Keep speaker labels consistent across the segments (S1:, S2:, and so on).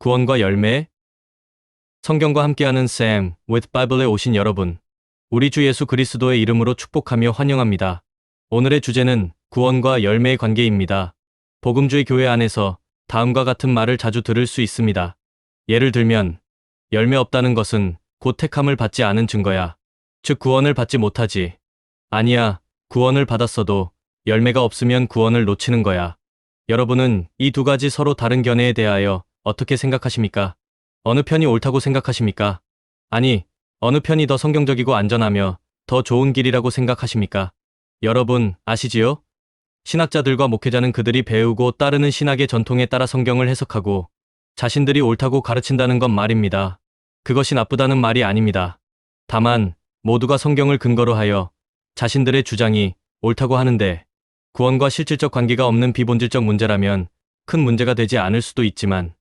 S1: 구원과 열매? 성경과 함께하는 Sam with Bible에 오신 여러분, 우리 주 예수 그리스도의 이름으로 축복하며 환영합니다. 오늘의 주제는 구원과 열매의 관계입니다. 복음주의 교회 안에서 다음과 같은 말을 자주 들을 수 있습니다. 예를 들면, 열매 없다는 것은 곧 택함을 받지 않은 증거야. 즉 구원을 받지 못하지. 아니야, 구원을 받았어도 열매가 없으면 구원을 놓치는 거야. 여러분은 이 두 가지 서로 다른 견해에 대하여 어떻게 생각하십니까? 어느 편이 옳다고 생각하십니까? 아니, 어느 편이 더 성경적이고 안전하며 더 좋은 길이라고 생각하십니까? 여러분, 아시지요? 신학자들과 목회자는 그들이 배우고 따르는 신학의 전통에 따라 성경을 해석하고 자신들이 옳다고 가르친다는 건 말입니다. 그것이 나쁘다는 말이 아닙니다. 다만, 모두가 성경을 근거로 하여 자신들의 주장이 옳다고 하는데 구원과 실질적 관계가 없는 비본질적 문제라면 큰 문제가 되지 않을 수도 있지만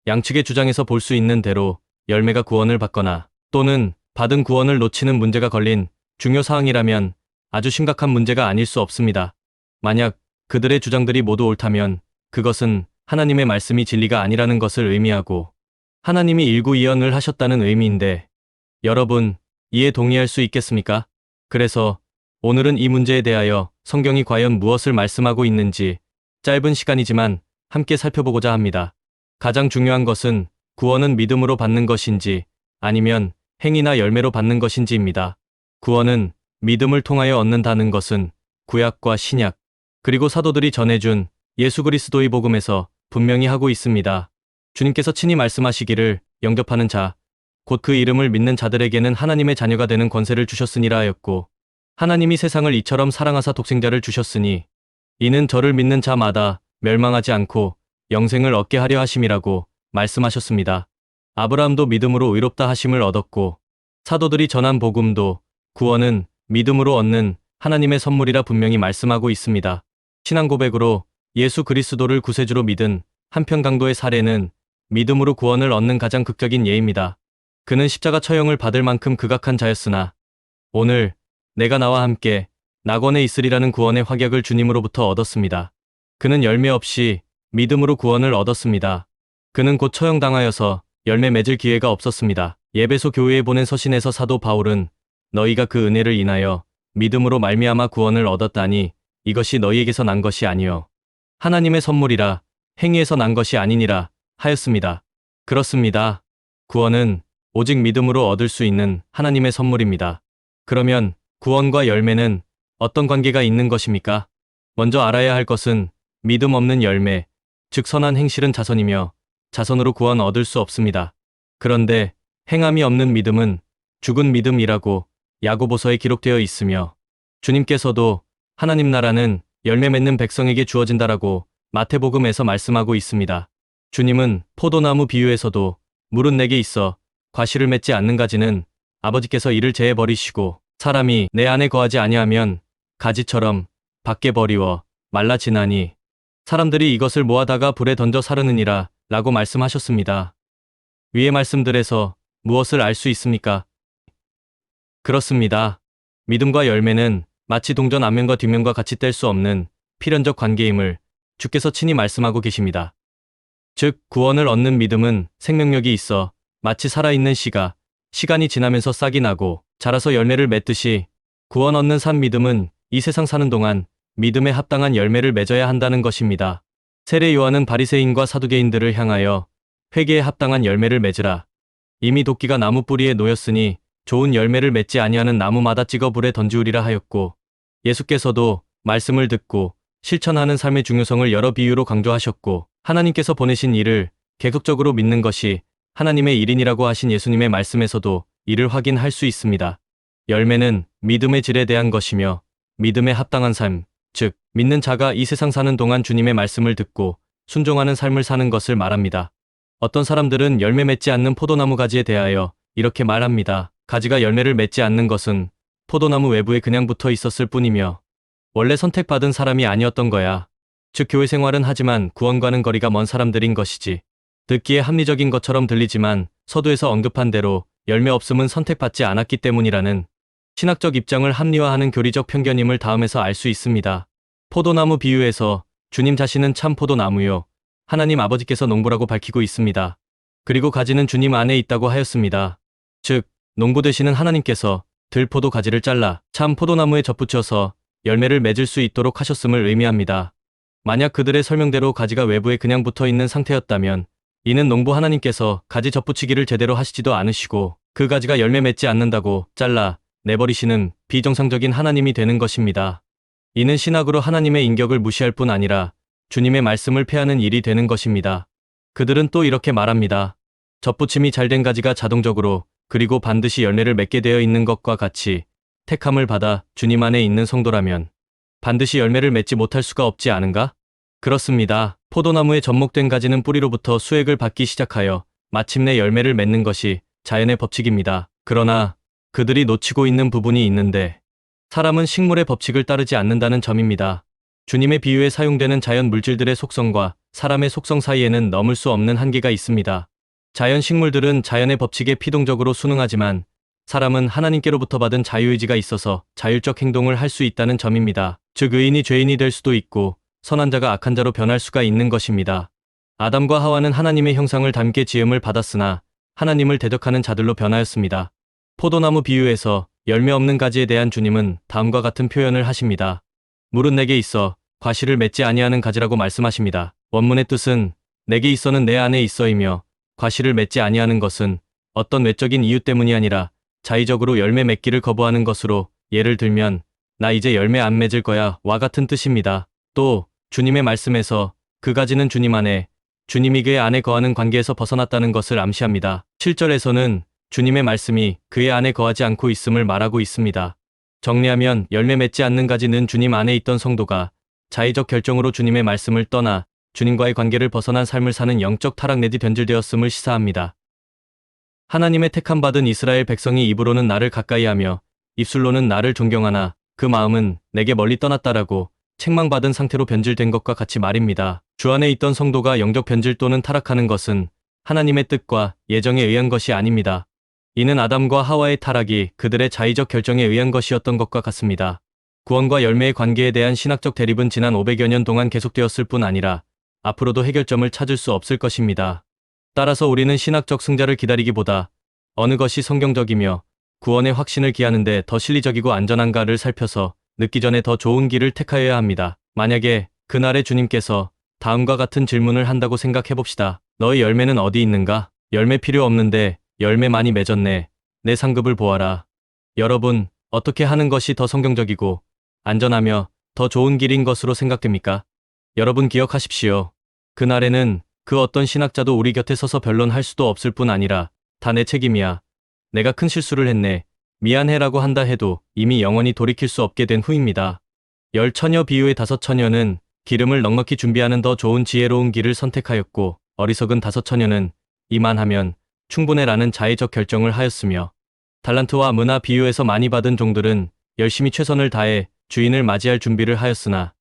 S1: 양측의 주장에서 볼 수 있는 대로 열매가 구원을 받거나 또는 받은 구원을 놓치는 문제가 걸린 중요 사항이라면 아주 심각한 문제가 아닐 수 없습니다. 만약 그들의 주장들이 모두 옳다면 그것은 하나님의 말씀이 진리가 아니라는 것을 의미하고 하나님이 일구이연을 하셨다는 의미인데 여러분, 이에 동의할 수 있겠습니까? 그래서 오늘은 이 문제에 대하여 성경이 과연 무엇을 말씀하고 있는지 짧은 시간이지만 함께 살펴보고자 합니다. 가장 중요한 것은 구원은 믿음으로 받는 것인지 아니면 행위나 열매로 받는 것인지입니다. 구원은 믿음을 통하여 얻는다는 것은 구약과 신약, 그리고 사도들이 전해준 예수 그리스도의 복음에서 분명히 하고 있습니다. 주님께서 친히 말씀하시기를 영접하는 자, 곧 그 이름을 믿는 자들에게는 하나님의 자녀가 되는 권세를 주셨으니라 하였고 하나님이 세상을 이처럼 사랑하사 독생자를 주셨으니 이는 저를 믿는 자마다 멸망하지 않고 영생을 얻게 하려 하심이라고 말씀하셨습니다. 아브라함도 믿음으로 의롭다 하심을 얻었고 사도들이 전한 복음도 구원은 믿음으로 얻는 하나님의 선물이라 분명히 말씀하고 있습니다. 신앙 고백으로 예수 그리스도를 구세주로 믿은 한편 강도의 사례는 믿음으로 구원을 얻는 가장 극적인 예입니다. 그는 십자가 처형을 받을 만큼 극악한 자였으나 오늘 내가 나와 함께 낙원에 있으리라는 구원의 확약을 주님으로부터 얻었습니다. 그는 열매 없이 믿음으로 구원을 얻었습니다. 그는 곧 처형당하여서 열매 맺을 기회가 없었습니다. 에베소 교회에 보낸 서신에서 사도 바울은 너희가 그 은혜를 인하여 믿음으로 말미암아 구원을 얻었다니 이것이 너희에게서 난 것이 아니요 하나님의 선물이라 행위에서 난 것이 아니니라 하였습니다. 그렇습니다. 구원은 오직 믿음으로 얻을 수 있는 하나님의 선물입니다. 그러면 구원과 열매는 어떤 관계가 있는 것입니까? 먼저 알아야 할 것은 믿음 없는 열매, 즉 선한 행실은 자선이며 자선으로 구원 얻을 수 없습니다. 그런데 행함이 없는 믿음은 죽은 믿음이라고 야고보서에 기록되어 있으며 주님께서도 하나님 나라는 열매 맺는 백성에게 주어진다라고 마태복음에서 말씀하고 있습니다. 주님은 포도나무 비유에서도 물은 내게 있어 과실을 맺지 않는 가지는 아버지께서 이를 제해 버리시고 사람이 내 안에 거하지 아니하면 가지처럼 밖에 버리워 말라지나니 사람들이 이것을 모아다가 불에 던져 사르느니라 라고 말씀하셨습니다. 위의 말씀들에서 무엇을 알 수 있습니까? 그렇습니다. 믿음과 열매는 마치 동전 앞면과 뒷면과 같이 뗄 수 없는 필연적 관계임을 주께서 친히 말씀하고 계십니다. 즉 구원을 얻는 믿음은 생명력이 있어 마치 살아있는 씨가 시간이 지나면서 싹이 나고 자라서 열매를 맺듯이 구원 얻는 산 믿음은 이 세상 사는 동안 믿음에 합당한 열매를 맺어야 한다는 것입니다. 세례 요한은 바리새인과 사두개인들을 향하여 회개에 합당한 열매를 맺으라. 이미 도끼가 나무 뿌리에 놓였으니 좋은 열매를 맺지 아니하는 나무마다 찍어 불에 던지우리라 하였고 예수께서도 말씀을 듣고 실천하는 삶의 중요성을 여러 비유로 강조하셨고 하나님께서 보내신 이를 계속적으로 믿는 것이 하나님의 일인이라고 하신 예수님의 말씀에서도 이를 확인할 수 있습니다. 열매는 믿음의 질에 대한 것이며 믿음에 합당한 삶, 즉 믿는 자가 이 세상 사는 동안 주님의 말씀을 듣고 순종하는 삶을 사는 것을 말합니다. 어떤 사람들은 열매 맺지 않는 포도나무 가지에 대하여 이렇게 말합니다. 가지가 열매를 맺지 않는 것은 포도나무 외부에 그냥 붙어 있었을 뿐이며 원래 선택받은 사람이 아니었던 거야. 즉 교회 생활은 하지만 구원과는 거리가 먼 사람들인 것이지. 듣기에 합리적인 것처럼 들리지만 서두에서 언급한 대로 열매 없음은 선택받지 않았기 때문이라는 신학적 입장을 합리화하는 교리적 편견임을 다음에서 알 수 있습니다. 포도나무 비유에서 주님 자신은 참 포도나무요 하나님 아버지께서 농부라고 밝히고 있습니다. 그리고 가지는 주님 안에 있다고 하였습니다. 즉, 농부 되시는 하나님께서 들포도 가지를 잘라 참 포도나무에 접붙여서 열매를 맺을 수 있도록 하셨음을 의미합니다. 만약 그들의 설명대로 가지가 외부에 그냥 붙어 있는 상태였다면 이는 농부 하나님께서 가지 접붙이기를 제대로 하시지도 않으시고 그 가지가 열매 맺지 않는다고 잘라 내버리시는 비정상적인 하나님이 되는 것입니다. 이는 신학으로 하나님의 인격을 무시할 뿐 아니라 주님의 말씀을 폐하는 일이 되는 것입니다. 그들은 또 이렇게 말합니다. 접붙임이 잘된 가지가 자동적으로 그리고 반드시 열매를 맺게 되어 있는 것과 같이 택함을 받아 주님 안에 있는 성도라면 반드시 열매를 맺지 못할 수가 없지 않은가? 그렇습니다. 포도나무에 접목된 가지는 뿌리로부터 수액을 받기 시작하여 마침내 열매를 맺는 것이 자연의 법칙입니다. 그러나 그들이 놓치고 있는 부분이 있는데 사람은 식물의 법칙을 따르지 않는다는 점입니다. 주님의 비유에 사용되는 자연 물질들의 속성과 사람의 속성 사이에는 넘을 수 없는 한계가 있습니다. 자연 식물들은 자연의 법칙에 피동적으로 순응하지만 사람은 하나님께로부터 받은 자유의지가 있어서 자율적 행동을 할 수 있다는 점입니다. 즉 의인이 죄인이 될 수도 있고 선한 자가 악한 자로 변할 수가 있는 것입니다. 아담과 하와는 하나님의 형상을 닮게 지음을 받았으나 하나님을 대적하는 자들로 변하였습니다. 포도나무 비유에서 열매 없는 가지에 대한 주님은 다음과 같은 표현을 하십니다. 물은 내게 있어 과실을 맺지 아니하는 가지라고 말씀하십니다. 원문의 뜻은 내게 있어는 내 안에 있어이며 과실을 맺지 아니하는 것은 어떤 외적인 이유 때문이 아니라 자의적으로 열매 맺기를 거부하는 것으로 예를 들면 나 이제 열매 안 맺을 거야 와 같은 뜻입니다. 또 주님의 말씀에서 그 가지는 주님 안에 주님이 그의 안에 거하는 관계에서 벗어났다는 것을 암시합니다. 7절에서는 주님의 말씀이 그의 안에 거하지 않고 있음을 말하고 있습니다. 정리하면 열매 맺지 않는 가지는 주님 안에 있던 성도가 자의적 결정으로 주님의 말씀을 떠나 주님과의 관계를 벗어난 삶을 사는 영적 타락 내지 변질되었음을 시사합니다. 하나님의 택함 받은 이스라엘 백성이 입으로는 나를 가까이하며 입술로는 나를 존경하나 그 마음은 내게 멀리 떠났다라고 책망받은 상태로 변질된 것과 같이 말입니다. 주 안에 있던 성도가 영적 변질 또는 타락하는 것은 하나님의 뜻과 예정에 의한 것이 아닙니다. 이는 아담과 하와의 타락이 그들의 자의적 결정에 의한 것이었던 것과 같습니다. 구원과 열매의 관계에 대한 신학적 대립은 지난 500여 년 동안 계속되었을 뿐 아니라 앞으로도 해결점을 찾을 수 없을 것입니다. 따라서 우리는 신학적 승자를 기다리기보다 어느 것이 성경적이며 구원의 확신을 기하는데 더 실리적이고 안전한가를 살펴서 늦기 전에 더 좋은 길을 택하여야 합니다. 만약에 그날에 주님께서 다음과 같은 질문을 한다고 생각해봅시다. 너의 열매는 어디 있는가? 열매 필요 없는데 열매 많이 맺었네. 내 상급을 보아라. 여러분, 어떻게 하는 것이 더 성경적이고 안전하며 더 좋은 길인 것으로 생각됩니까? 여러분 기억하십시오. 그날에는 그 어떤 신학자도 우리 곁에 서서 변론할 수도 없을 뿐 아니라 다 내 책임이야. 내가 큰 실수를 했네. 미안해라고 한다 해도 이미 영원히 돌이킬 수 없게 된 후입니다. 열 처녀 비유의 5 처녀는 기름을 넉넉히 준비하는 더 좋은 지혜로운 길을 선택하였고 어리석은 5 처녀는 이만하면 충분해라는 자의적 결정을 하였으며 달란트와 문화 비유에서 많이 받은 종들은 열심히 최선을 다해 주인을 맞이할 준비를 하였으나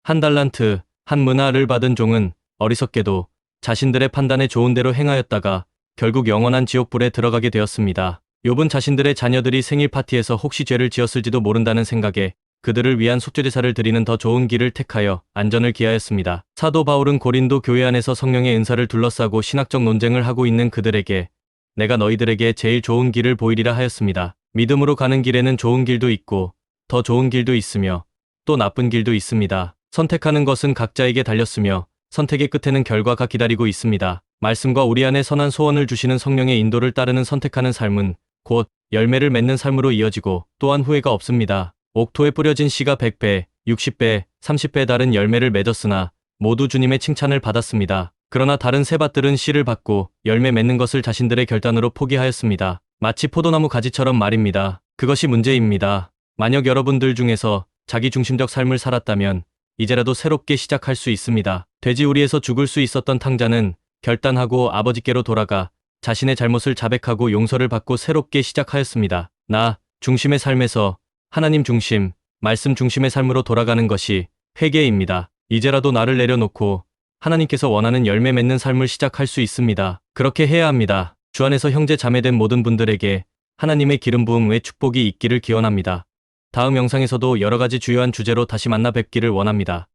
S1: 1 달란트, 1 문화를 받은 종은 어리석게도 자신들의 판단에 좋은 대로 행하였다가 결국 영원한 지옥불에 들어가게 되었습니다. 욥은 자신들의 자녀들이 생일 파티에서 혹시 죄를 지었을지도 모른다는 생각에 그들을 위한 속죄제사를 드리는 더 좋은 길을 택하여 안전을 기하였습니다. 사도 바울은 고린도 교회 안에서 성령의 은사를 둘러싸고 신학적 논쟁을 하고 있는 그들에게 내가 너희들에게 제일 좋은 길을 보이리라 하였습니다. 믿음으로 가는 길에는 좋은 길도 있고 더 좋은 길도 있으며 또 나쁜 길도 있습니다. 선택하는 것은 각자에게 달렸으며 선택의 끝에는 결과가 기다리고 있습니다. 말씀과 우리 안에 선한 소원을 주시는 성령의 인도를 따르는 선택하는 삶은 곧 열매를 맺는 삶으로 이어지고 또한 후회가 없습니다. 옥토에 뿌려진 씨가 100배, 60배, 30배 다른 열매를 맺었으나 모두 주님의 칭찬을 받았습니다. 그러나 다른 새 밭들은 씨를 받고 열매 맺는 것을 자신들의 결단으로 포기하였습니다. 마치 포도나무 가지처럼 말입니다. 그것이 문제입니다. 만약 여러분들 중에서 자기중심적 삶을 살았다면 이제라도 새롭게 시작할 수 있습니다. 돼지우리에서 죽을 수 있었던 탕자는 결단하고 아버지께로 돌아가 자신의 잘못을 자백하고 용서를 받고 새롭게 시작하였습니다. 나 중심의 삶에서 하나님 중심, 말씀 중심의 삶으로 돌아가는 것이 회개입니다. 이제라도 나를 내려놓고 하나님께서 원하는 열매 맺는 삶을 시작할 수 있습니다. 그렇게 해야 합니다. 주 안에서 형제 자매된 모든 분들에게 하나님의 기름 부음의 축복이 있기를 기원합니다. 다음 영상에서도 여러 가지 주요한 주제로 다시 만나 뵙기를 원합니다.